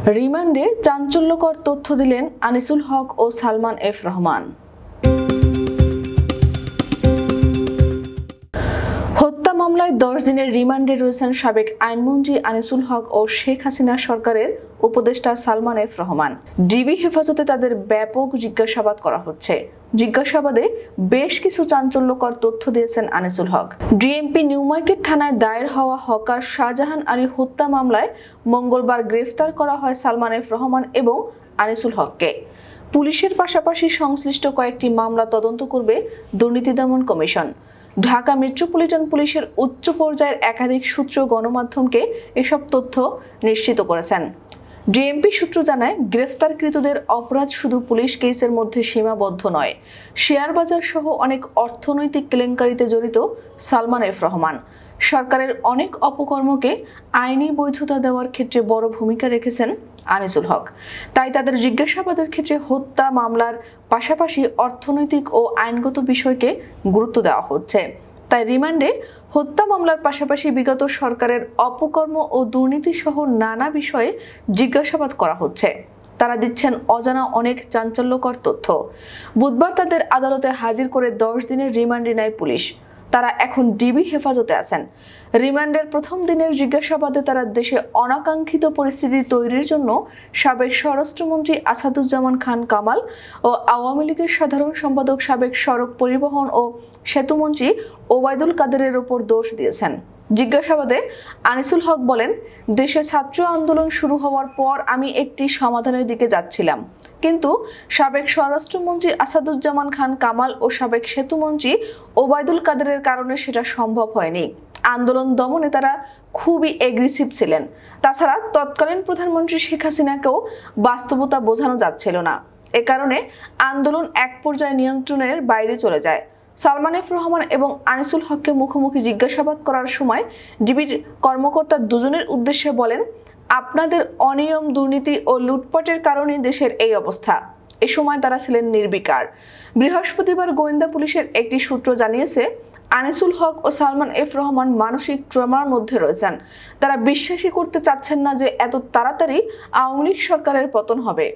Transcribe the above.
রিমান্ডে চাঞ্চল্যকর তথ্য দিলেন আনিসুল হক ও সালমান এফ রহমান। হত্যা মামলায় 10 দিনের রিমান্ডে রয়েছেন সাবেক আইনমন্ত্রী আনিসুল হক ও শেখ হাসিনা সরকারের উপদেষ্টা সালমান এফ রহমান। ডিবি হেফাজতে তাদের ব্যাপক জিজ্ঞাসাবাদ করা হচ্ছে। জিজ্ঞাসাবাদে বেশ কিছু চাঞ্চল্যকর তথ্য দিয়েছেন আনিসুল হক। ডিএমপি নিউ মার্কেট থানায় দায়ের হওয়া হকার শাহজাহান আলী হত্যা মামলায় মঙ্গলবার গ্রেফতার করা হয় সালমান এফ রহমান এবং আনিসুল হককে। পুলিশের পাশাপাশি সংশ্লিষ্ট কয়েকটি মামলা তদন্ত করবে দুর্নীতি দমন কমিশন। ঢাকা মেট্রোপলিটন পুলিশের উচ্চ পর্যায়ের একাধিক সূত্র গণমাধ্যমকে এসব তথ্য নিশ্চিত করেছেন। ডিএমপি সূত্র জানায়, গ্রেফতারকৃতদের অপরাধ শুধু পুলিশ কেসের মধ্যে সীমাবদ্ধ নয়। শেয়ার বাজার সহ অনেক অর্থনৈতিক কেলেঙ্কারিতে জড়িত সালমান এফ রহমান সরকারের অনেক অপকর্মকে আইনি বৈধতা দেওয়ার ক্ষেত্রে বড় ভূমিকা রেখেছেন আনিসুল হক। তাই তাদের জিজ্ঞাসাবাদের ক্ষেত্রে হত্যা মামলার পাশাপাশি অর্থনৈতিক ও আইনগত বিষয়কে গুরুত্ব দেওয়া হচ্ছে। তাই রিমান্ডে হত্যা মামলার পাশাপাশি বিগত সরকারের অপকর্ম ও দুর্নীতি সহ নানা বিষয়ে জিজ্ঞাসাবাদ করা হচ্ছে। তারা দিচ্ছেন অজানা অনেক চাঞ্চল্যকর তথ্য। বুধবার তাদের আদালতে হাজির করে 10 দিনের রিমান্ডে নেয় পুলিশ। তারা এখন ডিবি হেফাজতে আছেন। রিমান্ডের প্রথম দিনের জিজ্ঞাসাবাদে তারা দেশে অনাকাঙ্ক্ষিত পরিস্থিতি তৈরির জন্য সাবেক স্বরাষ্ট্রমন্ত্রী আসাদুজ্জামান খান কামাল ও আওয়ামী লীগের সাধারণ সম্পাদক সাবেক সড়ক পরিবহন ও সেতুমন্ত্রী ওবায়দুল কাদেরের ওপর দোষ দিয়েছেন। জিজ্ঞাসাবাদে আনিসুল হক বলেন, দেশে ছাত্র আন্দোলন শুরু হওয়ার পর আমি একটি সমাধানের দিকে যাচ্ছিলাম, কিন্তু সাবেক স্বরাষ্ট্রমন্ত্রী আসাদুজ্জামান খান কামাল ও সাবেক সেতুমন্ত্রী ওবায়দুল কাদেরের কারণে সেটা সম্ভব হয়নি। আন্দোলন দমনে তারা খুবই এগ্রেসিভ ছিলেন। তাছাড়া তৎকালীন প্রধানমন্ত্রী শেখ হাসিনাকেও বাস্তবতা বোঝানো যাচ্ছিল না। এ কারণে আন্দোলন এক পর্যায়ে নিয়ন্ত্রণের বাইরে চলে যায়। সালমান এফ রহমান এবং আনিসুল হককে মুখোমুখি জিজ্ঞাসাবাদ করার সময় ডিবির কর্মকর্তা দুজনের উদ্দেশ্যে বলেন, আপনাদের অনিয়ম, দুর্নীতি ও লুটপাটের কারণে দেশের এই অবস্থা। এ সময় তারা ছিলেন নির্বিকার। বৃহস্পতিবার গোয়েন্দা পুলিশের একটি সূত্র জানিয়েছে, আনিসুল হক ও সালমান এফ রহমান মানসিক ট্রমার মধ্যে রয়েছেন। তারা বিশ্বাসই করতে চাচ্ছেন না যে এত তাড়াতাড়ি আওয়ামী লীগ সরকারের পতন হবে।